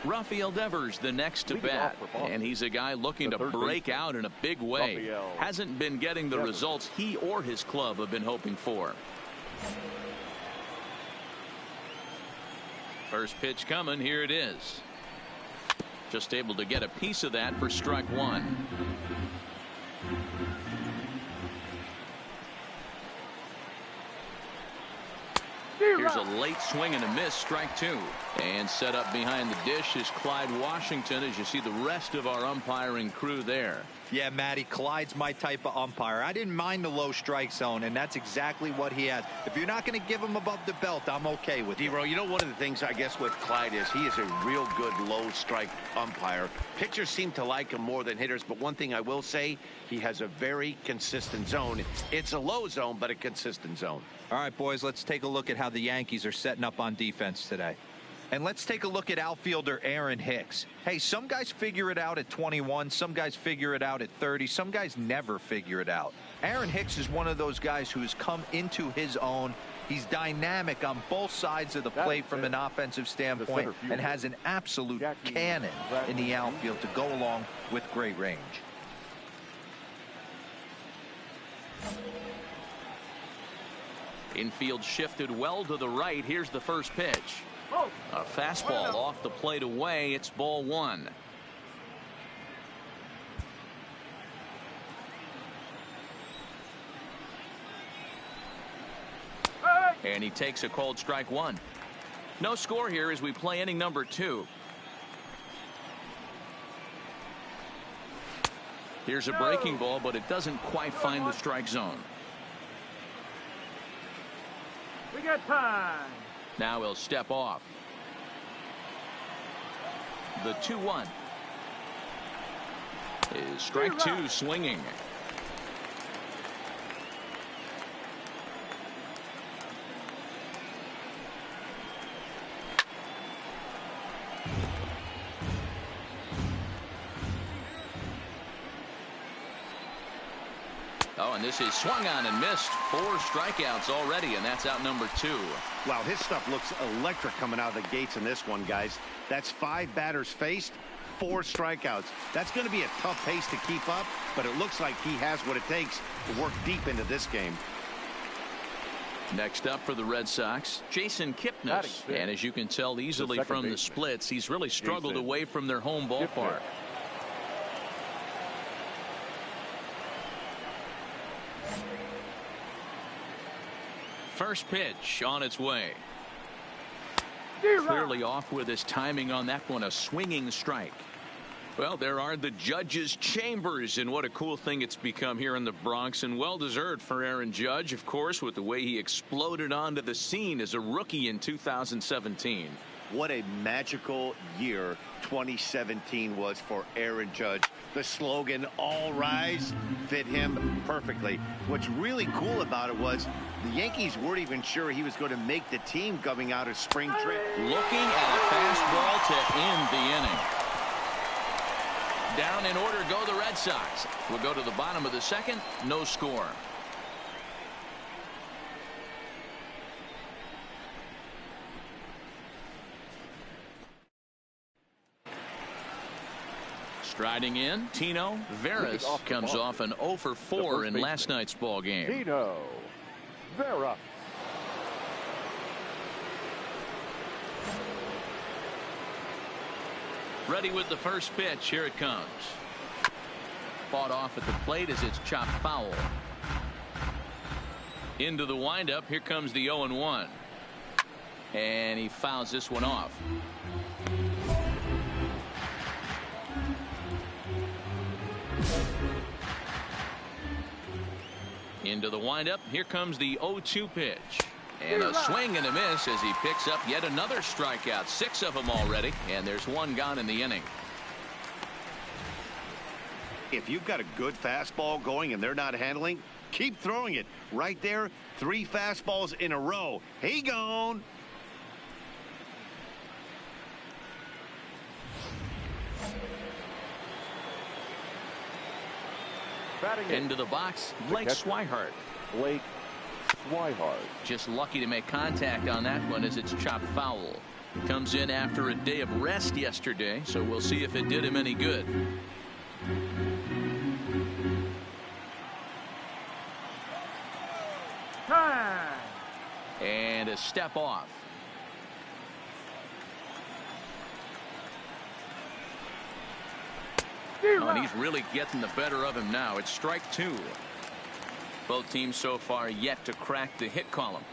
Rafael Devers the next to bat, and he's a guy looking to break out in a big way. Hasn't been getting the results he or his club have been hoping for. First pitch coming. Here it is. Just able to get a piece of that for strike one. Here's a late swing and a miss, strike two. And set up behind the dish is Clyde Washington, as you see the rest of our umpiring crew there. Yeah, Matty, Clyde's my type of umpire. I didn't mind the low strike zone, and that's exactly what he has. If you're not going to give him above the belt, I'm okay with it. D-Row, you know, one of the things I guess with Clyde is he is a real good low strike umpire. Pitchers seem to like him more than hitters, but one thing I will say, he has a very consistent zone. It's a low zone, but a consistent zone. All right, boys, let's take a look at how the Yankees are setting up on defense today. And let's take a look at outfielder Aaron Hicks. Hey, some guys figure it out at 21. Some guys figure it out at 30. Some guys never figure it out. Aaron Hicks is one of those guys who has come into his own. He's dynamic on both sides of the plate from an offensive standpoint and has an absolute cannon in the outfield to go along with great range. Infield shifted well to the right. Here's the first pitch. A fastball off the plate away. It's ball one. And he takes a called strike one. No score here as we play inning number two. Here's a breaking ball, but it doesn't quite find the strike zone. We got time. Now he'll step off. The 2-1 is strike two, swinging. Oh, and this is swung on and missed. 4 strikeouts already, and that's out number 2. Wow, his stuff looks electric coming out of the gates in this one, guys. That's 5 batters faced, 4 strikeouts. That's going to be a tough pace to keep up, but it looks like he has what it takes to work deep into this game. Next up for the Red Sox, Jason Kipnis. And as you can tell easily from the splits, he's really struggled away from their home ballpark. First pitch on its way. Clearly off with his timing on that one, a swinging strike. Well, there are the judges' chambers, and what a cool thing it's become here in the Bronx, and well-deserved for Aaron Judge, of course, with the way he exploded onto the scene as a rookie in 2017. What a magical year 2017 was for Aaron Judge. The slogan, "All Rise," fit him perfectly. What's really cool about it was the Yankees weren't even sure he was going to make the team coming out of spring training. Looking at a fastball to end the inning. Down in order go the Red Sox. We'll go to the bottom of the second. No score. Striding in, Tino Veras comes off an 0 for 4 in last night's ball game. Tino Veras. Ready with the first pitch. Here it comes. Fought off at the plate as it's chopped foul. Into the windup. Here comes the 0-1. And he fouls this one off. Into the windup. Here comes the 0-2 pitch. And a swing and a miss as he picks up yet another strikeout. 6 of them already, and there's 1 gone in the inning. If you've got a good fastball going and they're not handling, keep throwing it. Right there, 3 fastballs in a row. He gone. Into the box, Blake Swihart. Blake Swihart. Just lucky to make contact on that one as it's chopped foul. Comes in after a day of rest yesterday, so we'll see if it did him any good. Time. And a step off. Oh, and he's really getting the better of him now. It's strike two. Both teams so far yet to crack the hit column.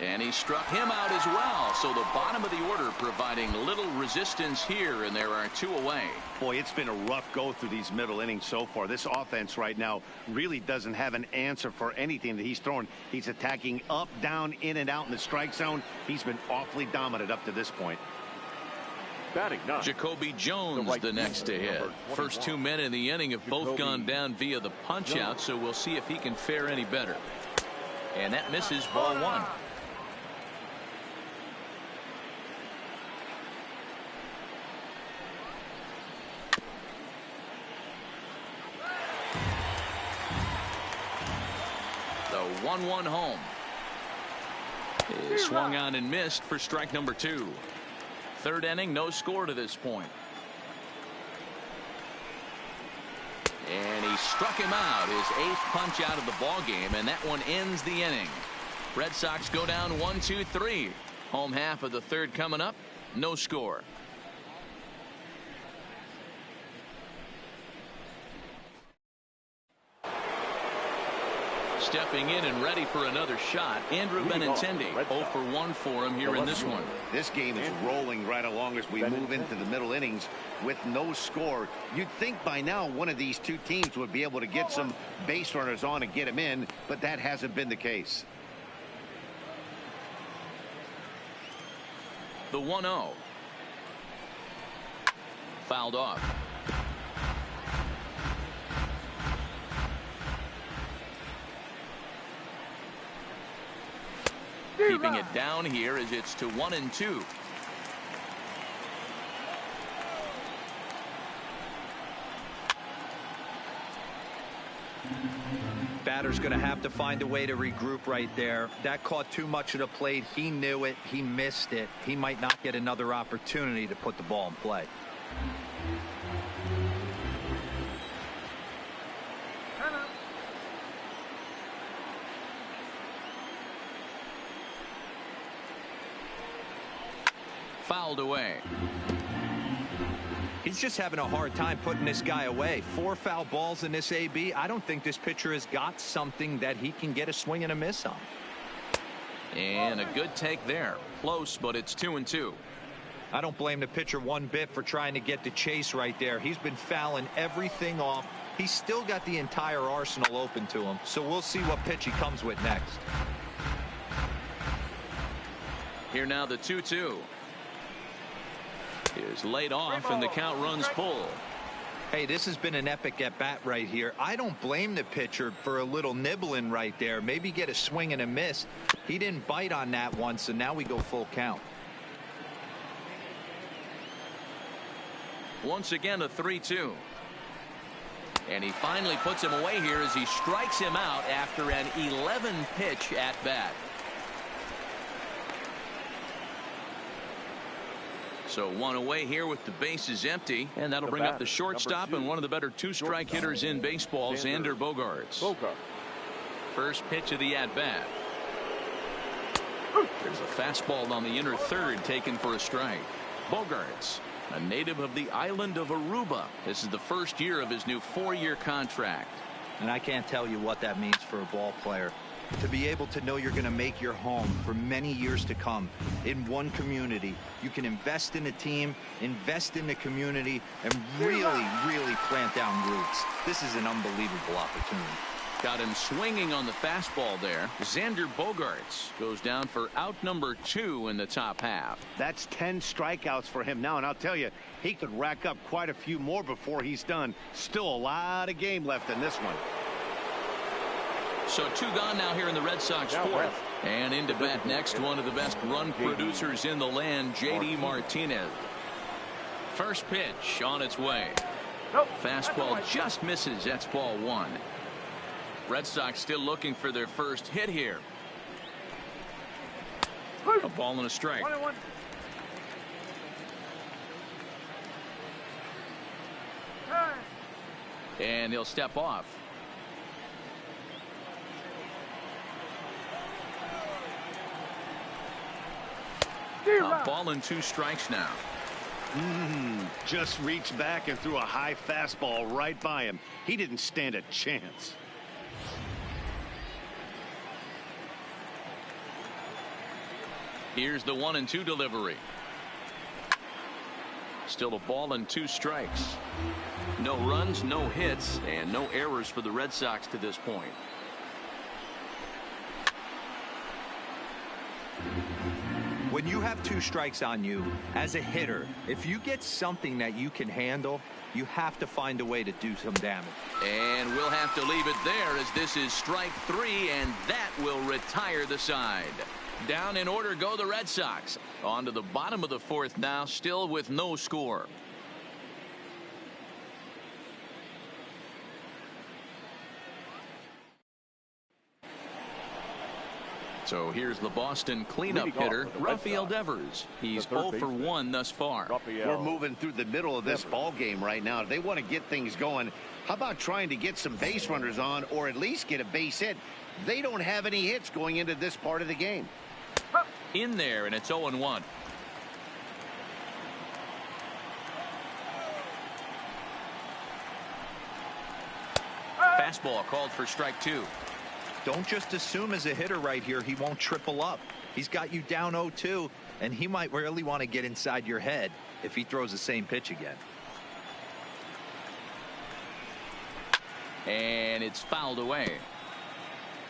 And he struck him out as well. So the bottom of the order providing little resistance here, and there are two away. Boy, it's been a rough go through these middle innings so far. This offense right now really doesn't have an answer for anything that he's throwing. He's attacking up, down, in and out in the strike zone. He's been awfully dominant up to this point. Batting nine. Jacoby Jones the next to hit. First 2 men in the inning have both gone down via the punch out, so we'll see if he can fare any better. And that misses, ball one. The 1-1 home is swung on and missed for strike number two. Third inning, no score to this point. And he struck him out, his eighth punch out of the ball game, and that one ends the inning. Red Sox go down 1-2-3. Home half of the third coming up, no score. Stepping in and ready for another shot, Andrew Benintendi. 0 for 1 for him here in this one. This game is rolling right along as we move into the middle innings with no score. You'd think by now one of these two teams would be able to get some base runners on and get them in, but that hasn't been the case. The 1-0. Fouled off. Keeping it down here as it's to 1-2. Batter's going to have to find a way to regroup right there. That caught too much of the plate. He knew it. He missed it. He might not get another opportunity to put the ball in play. Fouled away. He's just having a hard time putting this guy away. 4 foul balls in this AB. I don't think this pitcher has got something that he can get a swing and a miss on. And a good take there. Close, but it's 2-2. I don't blame the pitcher one bit for trying to get the chase right there. He's been fouling everything off. He's still got the entire arsenal open to him. So we'll see what pitch he comes with next. Here now the 2-2. Is laid off and the count runs full. Hey, this has been an epic at bat right here. I don't blame the pitcher for a little nibbling right there. Maybe get a swing and a miss. He didn't bite on that one, so now we go full count. Once again a 3-2. And he finally puts him away here as he strikes him out after an 11 pitch at bat. So one away here with the bases empty, and that'll bring up the shortstop and one of the better two-strike hitters in baseball, Xander Bogaerts. First pitch of the at-bat. There's a fastball on the inner third taken for a strike. Bogaerts, a native of the island of Aruba. This is the first year of his new 4-year contract. And I can't tell you what that means for a ball player. To be able to know you're going to make your home for many years to come in one community. You can invest in a team, invest in the community, and really plant down roots. This is an unbelievable opportunity. Got him swinging on the fastball there. Xander Bogaerts goes down for out number 2 in the top half. That's 10 strikeouts for him now, and I'll tell you, he could rack up quite a few more before he's done. Still a lot of game left in this one. So 2 gone now here in the Red Sox fourth. And into bat next, one of the best run producers in the land, J.D. Martinez. First pitch on its way. Fastball just misses. That's ball 1. Red Sox still looking for their first hit here. A ball and a strike. 1-1. And he'll step off. A ball and 2 strikes now. Just reached back and threw a high fastball right by him. He didn't stand a chance. Here's the 1-2 delivery. Still a ball and 2 strikes. No runs, no hits, and no errors for the Red Sox to this point. When you have 2 strikes on you, as a hitter, if you get something that you can handle, you have to find a way to do some damage. And we'll have to leave it there as this is strike 3, and that will retire the side. Down in order go the Red Sox. On to the bottom of the 4th now, still with no score. So here's the Boston cleanup hitter, Rafael Devers. He's 0 for 1 thus far. We're moving through the middle of this ball game right now. If they want to get things going, how about trying to get some base runners on or at least get a base hit? They don't have any hits going into this part of the game. In there, and it's 0-1. Fastball called for strike 2. Don't just assume as a hitter right here he won't triple up. He's got you down 0-2, and he might really want to get inside your head if he throws the same pitch again. And it's fouled away.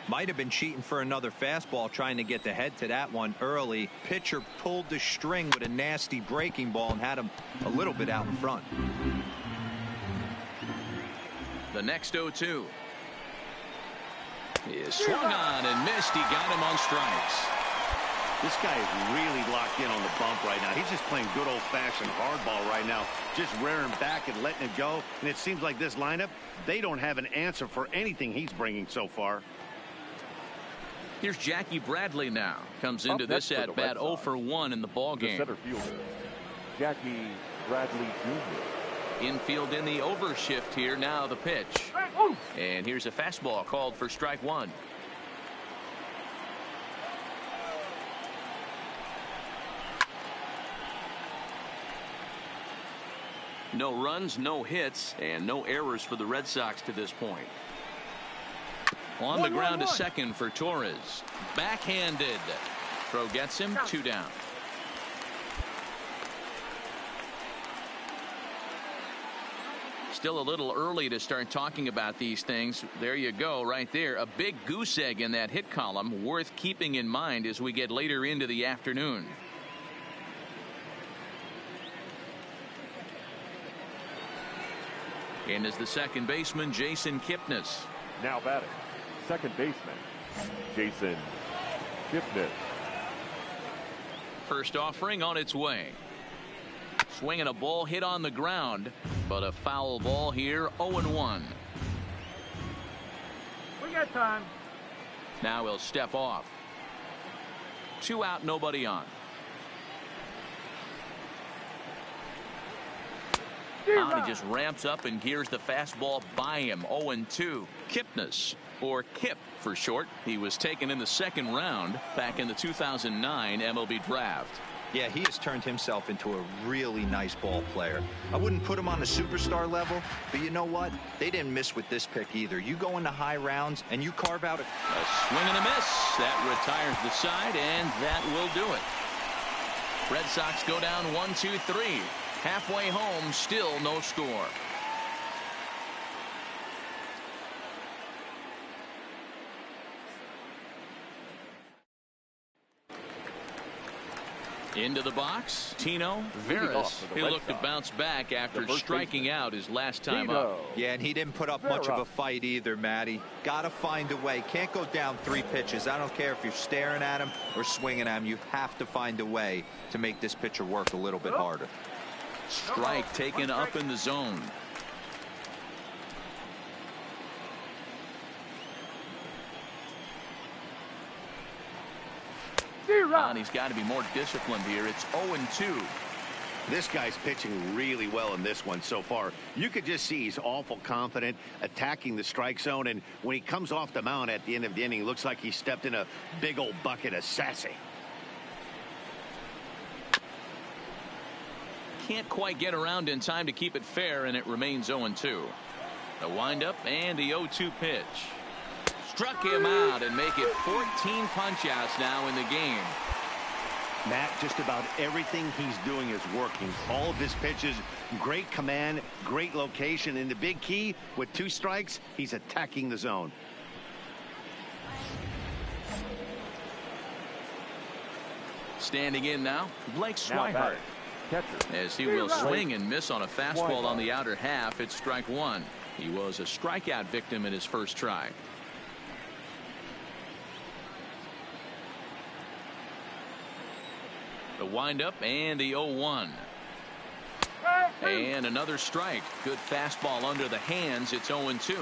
Might have been cheating for another fastball, trying to get the head to that one early. Pitcher pulled the string with a nasty breaking ball and had him a little bit out in front. The next 0-2 is swung on and missed. He got him on strikes. This guy is really locked in on the bump right now. He's just playing good old-fashioned hardball right now, just rearing back and letting it go. And it seems like this lineup, they don't have an answer for anything he's bringing so far. Here's Jackie Bradley now. Comes into this at bat 0 for 1 in the ball game. The center fielder, Jackie Bradley Jr. Infield in the overshift here. Now the pitch. And here's a fastball called for strike 1. No runs, no hits, and no errors for the Red Sox to this point. On the ground to second for Torres. Backhanded. Throw gets him. 2 down. Still a little early to start talking about these things. There you go right there. A big goose egg in that hit column, worth keeping in mind as we get later into the afternoon. And as the second baseman, Jason Kipnis. Now batting, second baseman, Jason Kipnis. First offering on its way. Swinging a ball hit on the ground, but a foul ball here. 0-1. We got time. Now he'll step off. 2 out, nobody on. He just ramps up and gears the fastball by him. 0-2. Kipnis, or Kip for short. He was taken in the 2nd round back in the 2009 MLB draft. Yeah, he has turned himself into a really nice ball player. I wouldn't put him on the superstar level, but you know what? They didn't miss with this pick either. You go into high rounds and you carve out a swing and a miss. That retires the side, and that will do it. Red Sox go down 1-2-3. Halfway home, still no score. Into the box, Tino Veras. He looked to bounce back after striking out his last time up. Yeah, and he didn't put up much of a fight either, Matty. Got to find a way. Can't go down 3 pitches. I don't care if you're staring at him or swinging at him. You have to find a way to make this pitcher work a little bit harder. Strike taken up in the zone. And he's got to be more disciplined here. It's 0-2. This guy's pitching really well in this one so far. You could just see he's awful confident, attacking the strike zone, and when he comes off the mound at the end of the inning, looks like he stepped in a big old bucket of sassy. Can't quite get around in time to keep it fair, and it remains 0-2. The windup and the 0-2 pitch. Struck him out and make it 14 punch-outs now in the game. Matt, just about everything he's doing is working. All of his pitches, great command, great location, and the big key, with 2 strikes, he's attacking the zone. Standing in now, Blake Swihart. As he will swing and miss on a fastball on the outer half, it's strike 1. He was a strikeout victim in his first try. The windup and the 0-1. And another strike. Good fastball under the hands. It's 0-2.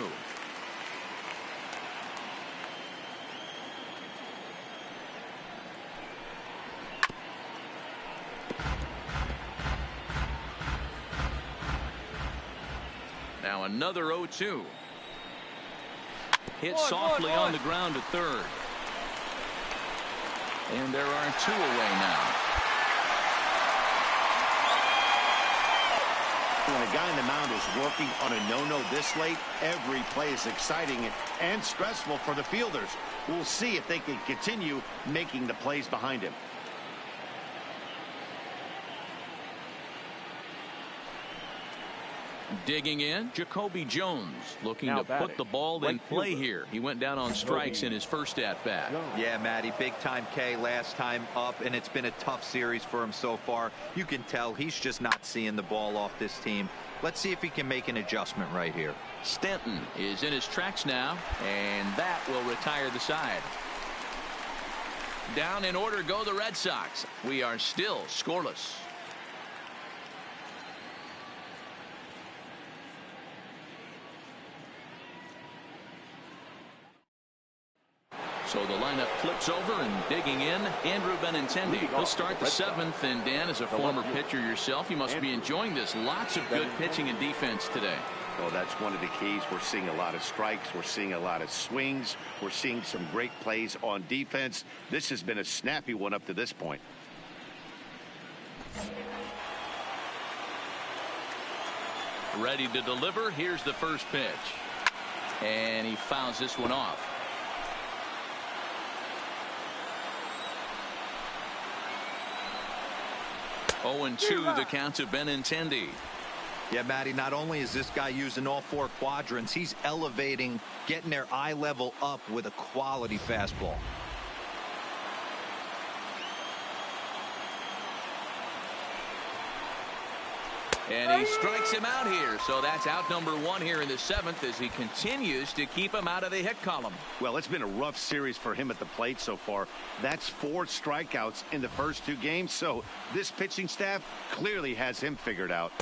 Now another 0-2. Hit softly on the ground to third. And there are 2 away now. When a guy in the mound is working on a no-no this late, every play is exciting and stressful for the fielders. We'll see if they can continue making the plays behind him. Digging in, Jacoby Jones looking to put the ball in play here. He went down on strikes in his first at-bat. Yeah, Matty, big-time K last time up, and it's been a tough series for him so far. You can tell he's just not seeing the ball off this team. Let's see if he can make an adjustment right here. Stanton is in his tracks now, and that will retire the side. Down in order go the Red Sox. We are still scoreless. So the lineup flips over, and digging in, Andrew Benintendi. He'll start the 7th, and Dan, as a former pitcher yourself, you must be enjoying this. Lots of good pitching and defense today. Oh, that's one of the keys. We're seeing a lot of strikes. We're seeing a lot of swings. We're seeing some great plays on defense. This has been a snappy one up to this point. Ready to deliver. Here's the first pitch. And he fouls this one off. Oh, and 2 the count to Benintendi. Yeah, Matty, not only is this guy using all 4 quadrants, he's elevating, getting their eye level up with a quality fastball. And he strikes him out here. So that's out number 1 here in the 7th as he continues to keep him out of the hit column. Well, it's been a rough series for him at the plate so far. That's 4 strikeouts in the first 2 games. So this pitching staff clearly has him figured out.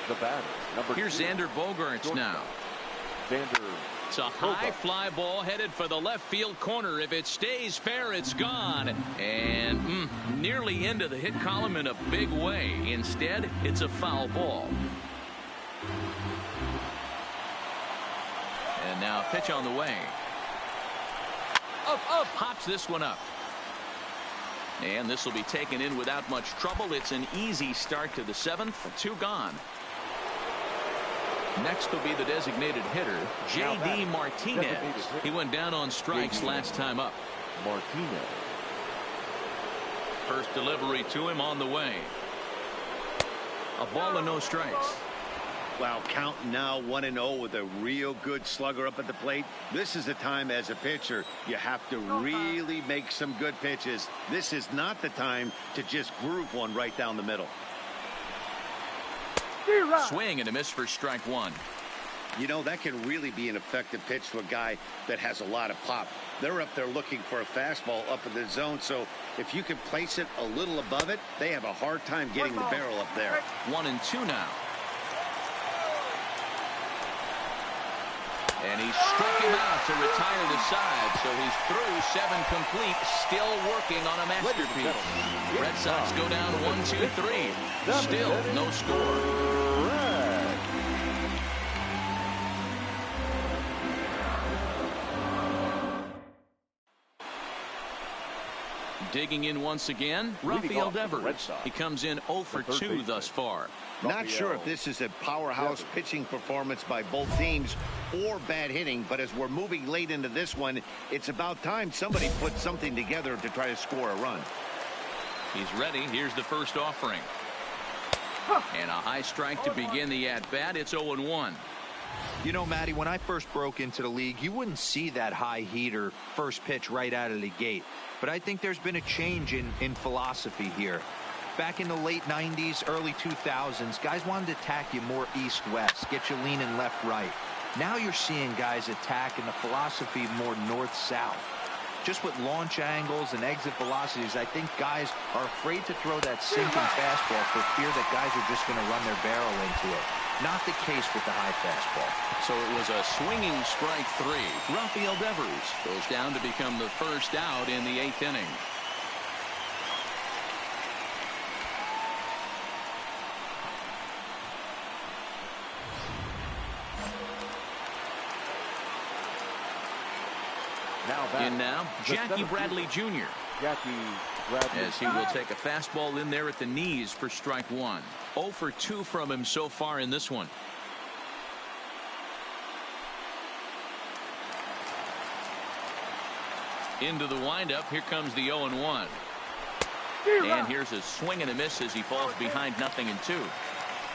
The batter, number 2. Here's Xander Bogaerts now. It's a high fly ball headed for the left field corner. If it stays fair, it's gone. And nearly into the hit column in a big way. Instead, it's a foul ball. And now a pitch on the way. Up, pops this one up. And this will be taken in without much trouble. It's an easy start to the 7th. 2 gone. Next will be the designated hitter, J.D. Martinez. He went down on strikes last time up. Martinez. First delivery to him on the way. A ball and no strikes. Wow, count now 1-0 with a real good slugger up at the plate. This is the time as a pitcher you have to really make some good pitches. This is not the time to just groove one right down the middle. Swing and a miss for strike 1. You know, that can really be an effective pitch to a guy that has a lot of pop. They're up there looking for a fastball up in the zone, so if you can place it a little above it, they have a hard time getting the barrel up there. 1-2 now. And he struck him out to retire the side, so he's through 7 complete, still working on a masterpiece. Red Sox go down 1-2-3. Still no score. Digging in once again, Rafael Devers. He comes in 0 for 2 thus far. Not sure if this is a powerhouse pitching performance by both teams or bad hitting, but as we're moving late into this one, it's about time somebody put something together to try to score a run. He's ready. Here's the first offering. And a high strike to begin the at-bat. It's 0-1. You know, Matty, when I first broke into the league, you wouldn't see that high heater first pitch right out of the gate. But I think there's been a change in philosophy here. Back in the late 90s, early 2000s, guys wanted to attack you more east-west, get you leaning left-right. Now you're seeing guys attack in the philosophy more north-south. Just with launch angles and exit velocities, I think guys are afraid to throw that sinking fastball for fear that guys are just going to run their barrel into it. Not the case with the high fastball. So it was a swinging strike 3. Rafael Devers goes down to become the first out in the 8th inning. In now, Jackie Bradley Jr. As he will take a fastball in there at the knees for strike 1. 0 for 2 from him so far in this one. Into the windup. Here comes the 0-1. And here's a swing and a miss as he falls behind 0-2.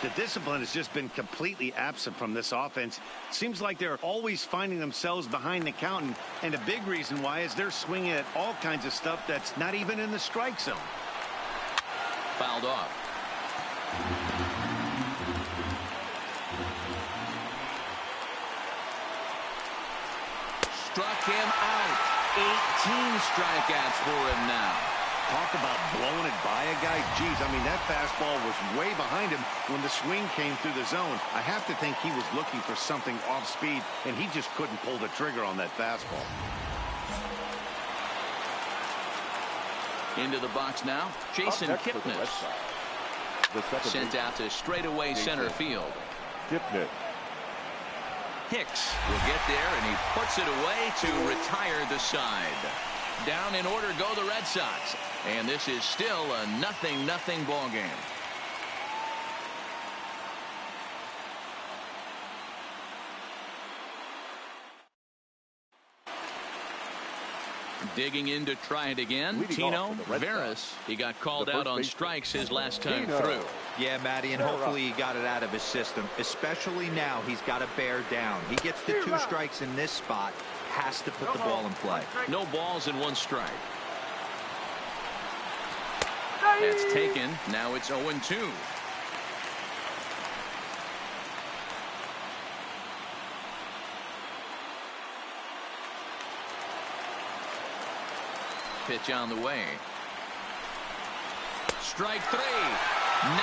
The discipline has just been completely absent from this offense. Seems like they're always finding themselves behind the count, and a big reason why is they're swinging at all kinds of stuff that's not even in the strike zone. Fouled off. Struck him out. 18 strikeouts for him now. Talk about blowing it by a guy. Geez, I mean, that fastball was way behind him when the swing came through the zone. I have to think he was looking for something off speed, and he just couldn't pull the trigger on that fastball. Into the box now, Jason Kipnis. Sent out to straightaway center field. Hicks will get there, and he puts it away to retire the side. Down in order go the Red Sox. And this is still a 0-0 ball game. Digging in to try it again. Tino Veras. He got called out on strikes his last time through. Yeah, Matty, and hopefully he got it out of his system. Especially now, he's got to bear down. He gets the 2 strikes in this spot. Has to put the ball in play. No balls and 1 strike. That's taken. Now it's 0-2. Pitch on the way. Strike 3. 19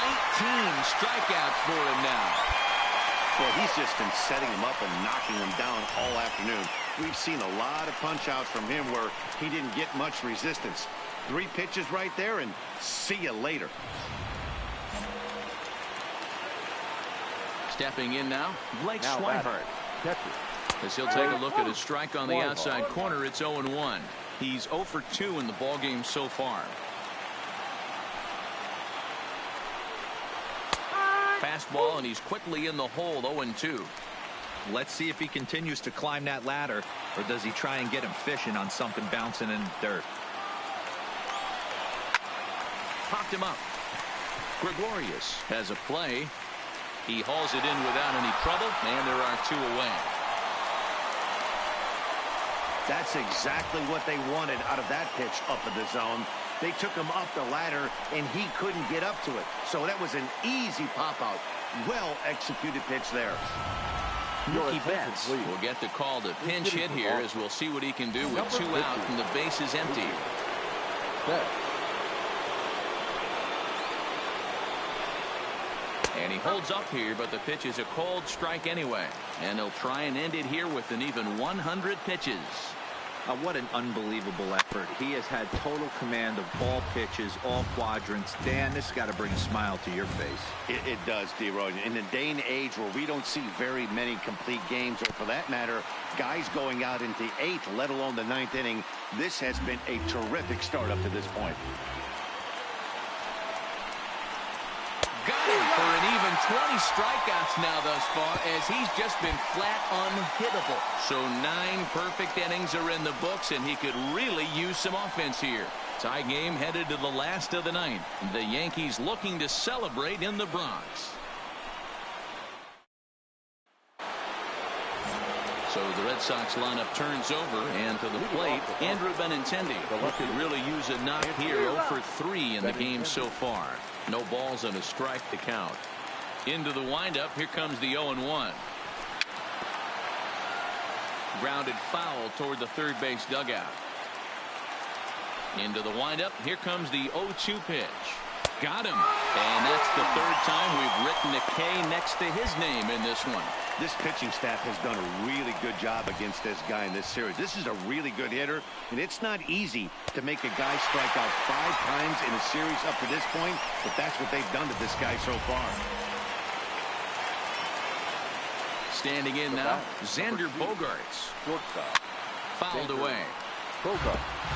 strikeouts for him now. Well, he's just been setting him up and knocking him down all afternoon. We've seen a lot of punch-outs from him where he didn't get much resistance. 3 pitches right there, and see you later. Stepping in now, Blake Swihart. As he'll take a look at his strike on the outside corner, it's 0-1. He's 0 for 2 in the ballgame so far. Fastball, and he's quickly in the hole, 0-2. Let's see if he continues to climb that ladder, or does he try and get him fishing on something bouncing in the dirt. Popped him up. Gregorius has a play. He hauls it in without any trouble, and there are 2 away. That's exactly what they wanted out of that pitch up in the zone. They took him up the ladder, and he couldn't get up to it. So that was an easy pop-out. Well-executed pitch there. Mookie Betts will get the call to pinch hit here, as we'll see what he can do with 2 out and the bases empty. And he holds up here, but the pitch is a cold strike anyway. And they'll try and end it here with an even 100 pitches. What an unbelievable effort. He has had total command of all pitches, all quadrants. Dan, this has got to bring a smile to your face. It does, D-Roy. In a day and age where we don't see very many complete games, or for that matter, guys going out into 8th, let alone the 9th inning, this has been a terrific start up to this point. Got him for an even 20 strikeouts now thus far, as he's just been flat unhittable. So 9 perfect innings are in the books, and he could really use some offense here. Tie game headed to the last of the 9th. The Yankees looking to celebrate in the Bronx. So the Red Sox lineup turns over, and to the plate, Andrew Benintendi, who could really use a knock here. 0 for 3 in the game so far. No balls and a strike to count. Into the windup, here comes the 0-1. Grounded foul toward the third base dugout. Into the windup, here comes the 0-2 pitch. Got him. And that's the third time we've written a K next to his name in this one. This pitching staff has done a really good job against this guy in this series. This is a really good hitter, and it's not easy to make a guy strike out 5 times in a series up to this point, but that's what they've done to this guy so far. Standing in now, Xander Bogaerts. Shortstop. Fouled away.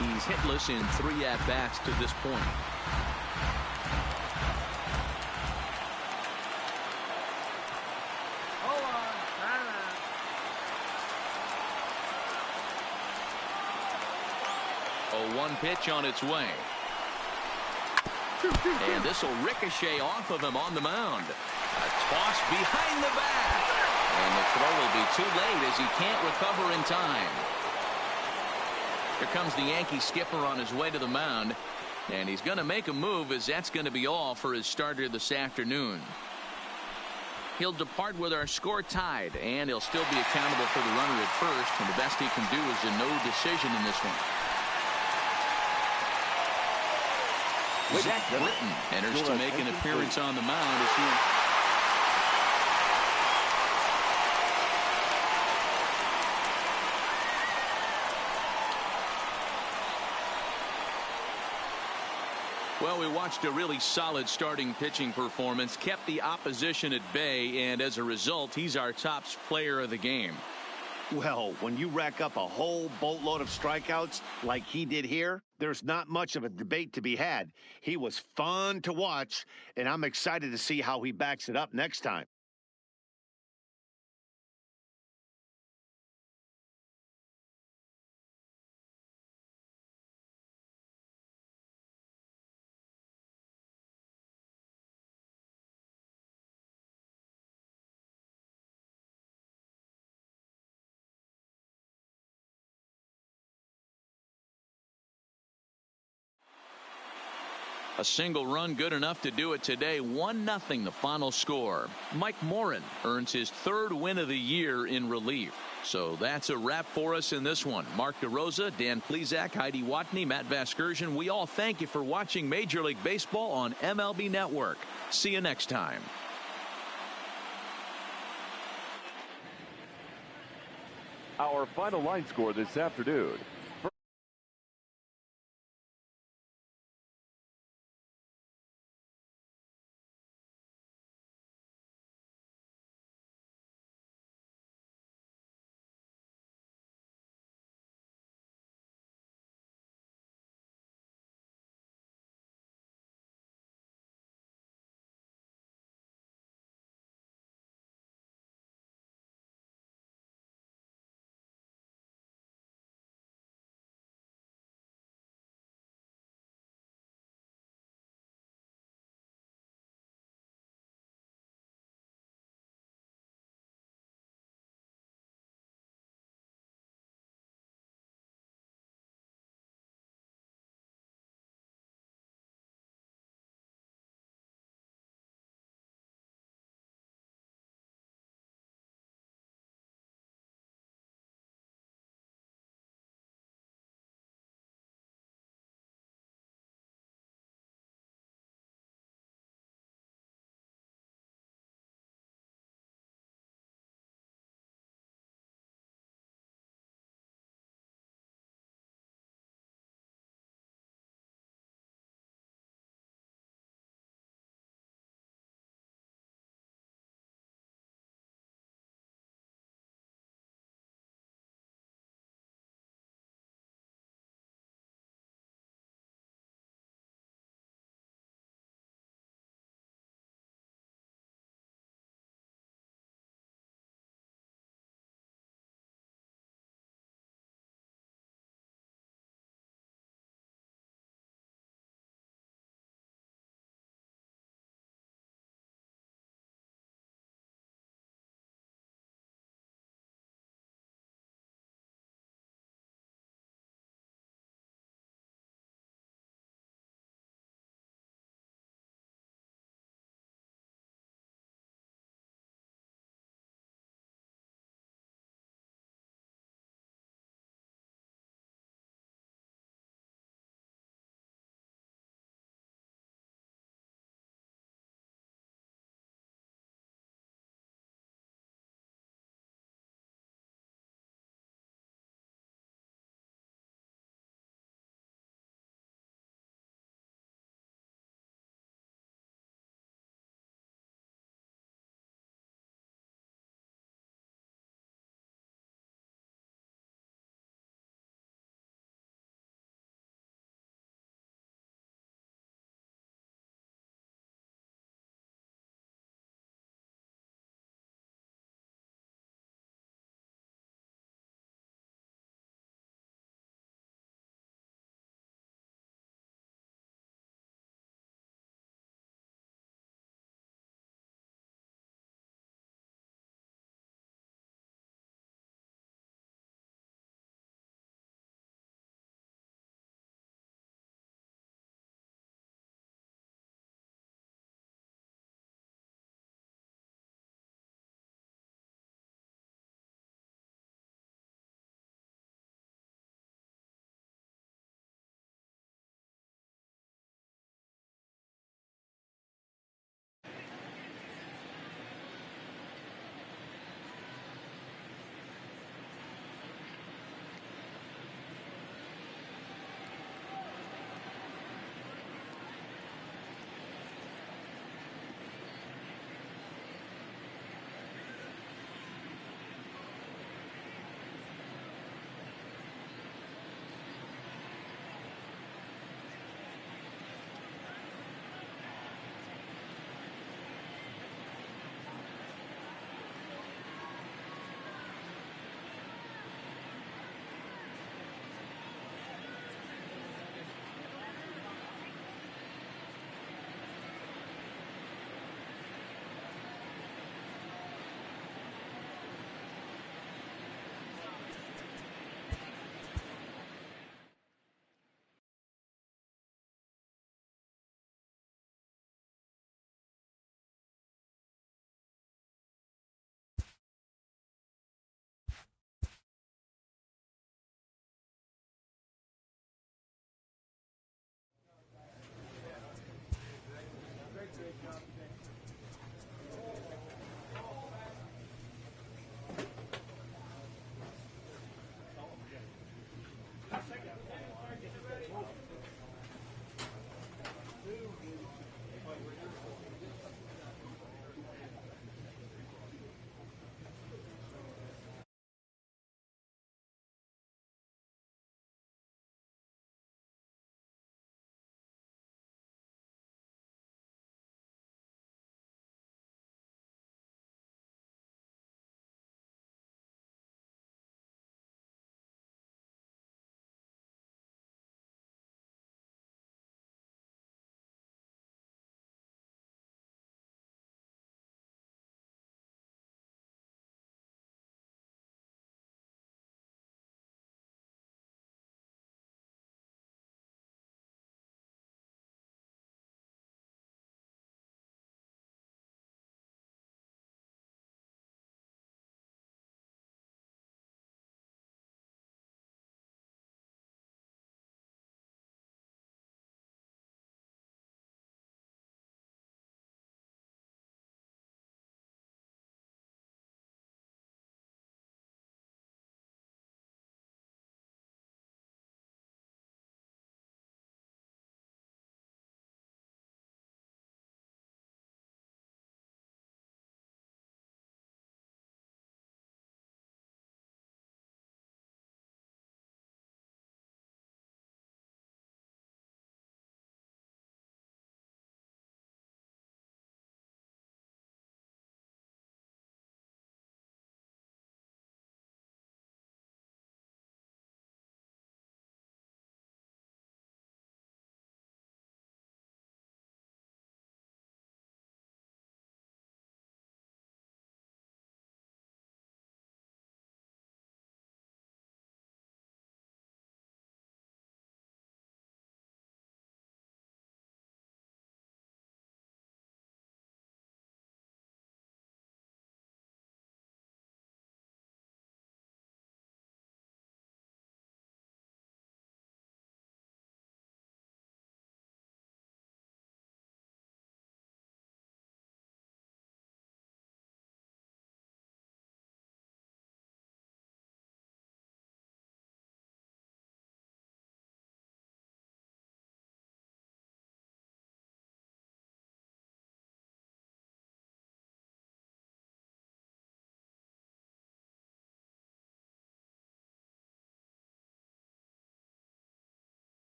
He's hitless in 3 at-bats to this point. One pitch on its way. And this will ricochet off of him on the mound. A toss behind the bat. And the throw will be too late as he can't recover in time. Here comes the Yankee skipper on his way to the mound. And he's going to make a move, as that's going to be all for his starter this afternoon. He'll depart with our score tied, and he'll still be accountable for the runner at first. And the best he can do is a no decision in this one. Zach Britton enters to make an appearance on the mound as he... Well, we watched a really solid starting pitching performance, kept the opposition at bay, and as a result, he's our top player of the game. Well, when you rack up a whole boatload of strikeouts like he did here, there's not much of a debate to be had. He was fun to watch, and I'm excited to see how he backs it up next time. A single run good enough to do it today. 1-0 the final score. Mike Morin earns his 3rd win of the year in relief. So that's a wrap for us in this one. Mark DeRosa, Dan Plesac, Heidi Watney, Matt Vasgersian. We all thank you for watching Major League Baseball on MLB Network. See you next time. Our final line score this afternoon.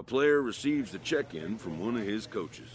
player receives a check-in from one of his coaches.